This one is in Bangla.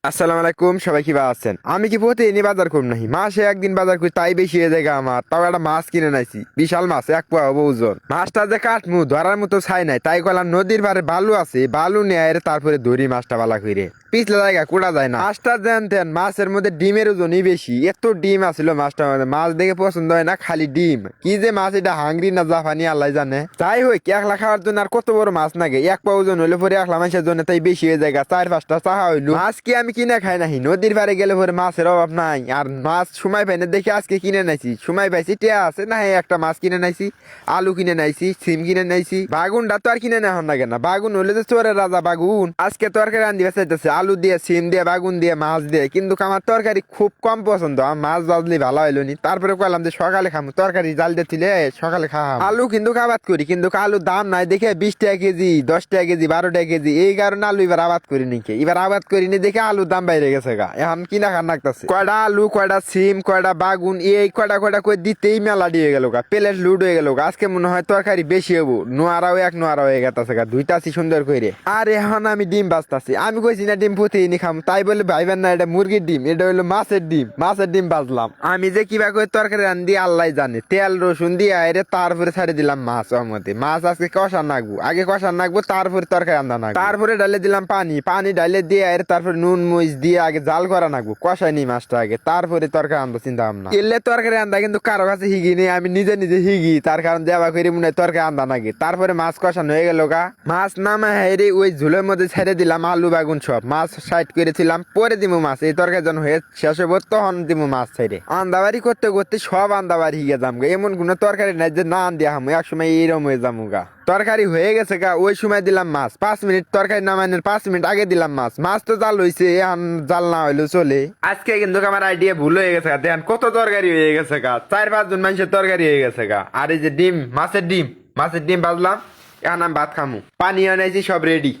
আসসালামু আলাইকুম, সবাই কি আছেন? আমি কি প্রতিদিনই বাজার করব নাহি? মাসে একদিন বাজার করি, তাই বেশি হয়ে যায় গা আমার। তাও একটা মাছ কিনে নাইছি, বিশাল মাছ, 1 পোয়া হবো ওজন। মাছটা যে কাটমু ধরার মতো ছাই নাই, তাই কইলাম নদীর পাড়ে বালু আছে, বালু নিয়ে আইরে তারপরে ধরি মাছটা বালা কইরে। পিছলা জায়গা কুড়া যায় না। মাছটা জানতেন মাছের মধ্যে ডিমের ওজনই বেশি, এত ডিম আছিল মাছটার মধ্যে। মাছ দেখে পছন্দ হয় না, খালি ডিম। কি যে মাছ এটা, হাঙ্গরি না জাপানি আল্লাহ জানে। তাই হই একলা খাওয়ার জন্য আর কত বড় মাছ নাগে, 1 পা ওজন হইলে পরে একলা মাছের জন্য তাই বেশি হয়ে যায় গা। 4-5টা চাহা হইলো। মাছ কি আমি কিনে খাই নাহি? নদীর পাড়ে গেলে পরে মাছের অভাব নাই। আর মাছ সময় পাই না দেখে আজকে কিনে নাইছি। সময় পাইছি টিয়া আছে না, একটা মাছ কিনে নাইছি, আলু কিনে নাইছি, সিম কিনে নাইছি। বাগুনটা তো আর কিনে নেওয়া না কেন, বাগুন হইলে যে চোরের রাজা বাগুন। আজকে তরকারি রান্ধি চাইতেছে আলু দিয়ে, সিম দিয়ে, বাগুন দিয়ে, মাছ দিয়ে। কিন্তু আমার তরকারি খুব কম পছন্দ, আমার মাছ ভাজলি ভালো হইলো নি। তারপরে কইলাম যে সকালে খামু, তরকারি জাল দিয়ে দিলে সকালে খাওয়া। আলু কিন্তু আবাদ করি, কিন্তু আলুর দাম নাই দেখে 20 টাকা কেজি, 10 টাকা কেজি, 12 টাকা কেজি। এই কারণে আলু এবার আবাদ করি নিকে। এবার আবাদ করিনি দেখে আলুর দাম বাইরে গেছে গা। এখন কিনা খান লাগতেছে। কয়টা আলু, কয়টা সিম, কয়টা বাগুন, এই কয়টা কয়টা করে দিতেই মেলা দিয়ে গেল গা। প্লেট লুড হয়ে গেল গা। আজকে মনে হয় তরকারি বেশি হবো, নোয়ারাও এক নোয়ারা হয়ে গেছে গা। দুইটাছি সুন্দর করে। আর এখন আমি ডিম বাজতাছি। আমি কইছি না ডিম প্রতিদিনই খাম, তাই বলে ভাইবেন না এটা মুরগির ডিম, এটা হলো মাছের ডিম। মাছের ডিম বাজলাম। আমি যে কিবা করে তরকারি রান্ধি আল্লাহ জানে। তেল রসুন দিয়ে আইরে তারপরে ছাড়ে দিলাম মাছ। ওর মধ্যে মাছ আজকে কষা নাগবো, আগে কষা নাগবো, তারপরে তরকারি রান্না নাগবো। তারপরে ডালে দিলাম পানি, পানি ডালে দিয়ে আইরে তারপরে নুন মরিচ দিয়ে আগে জাল করা নাগবো, কষাই নি মাছটা আগে, তারপরে তরকারি আনবো। চিন্তা ভাবনা এলে তরকারি আন্দা কিন্তু কারো কাছে হিগি নেই, আমি নিজে নিজে হিগি। তার কারণ দেওয়া করে মনে হয় তরকারি আন্দা নাগে। তারপরে মাছ কষানো হয়ে গেল গা। মাছ নামা হেরে ওই ঝুলের মধ্যে ছেড়ে দিলাম আলু বাগুন সব। মাছ সাইড করেছিলাম, পরে দিমু মাছ। এই তরকারি যখন হয়ে শেষ হবো তখন দিমু মাছ ছেড়ে। আন্দাবাড়ি করতে করতে সব আন্দাবাড়ি হিগে যাম গা। এমন কোনো তরকারি নাই যে না আন্দিয়া হামু, একসময় এইরকম হয়ে যামু গা। তরকারি হয়ে গেছে গা, ওই সময় দিলাম মাছ। 5 মিনিট তরকারি নামানোর 5 মিনিট আগে দিলাম মাছ। মাছ তো জাল হইছে, এখন জাল না হইলো চলে। আজকে কিন্তু আমার আইডিয়া ভুল হয়ে গেছে গা। দেখেন কত তরকারি হয়ে গেছে গা, 4-5 জন মানুষের তরকারি হয়ে গেছে গা। আর এই যে ডিম, মাছের ডিম, মাছের ডিম বাজলাম। এখন আমি ভাত খামু, পানি আনাইছি, সব রেডি।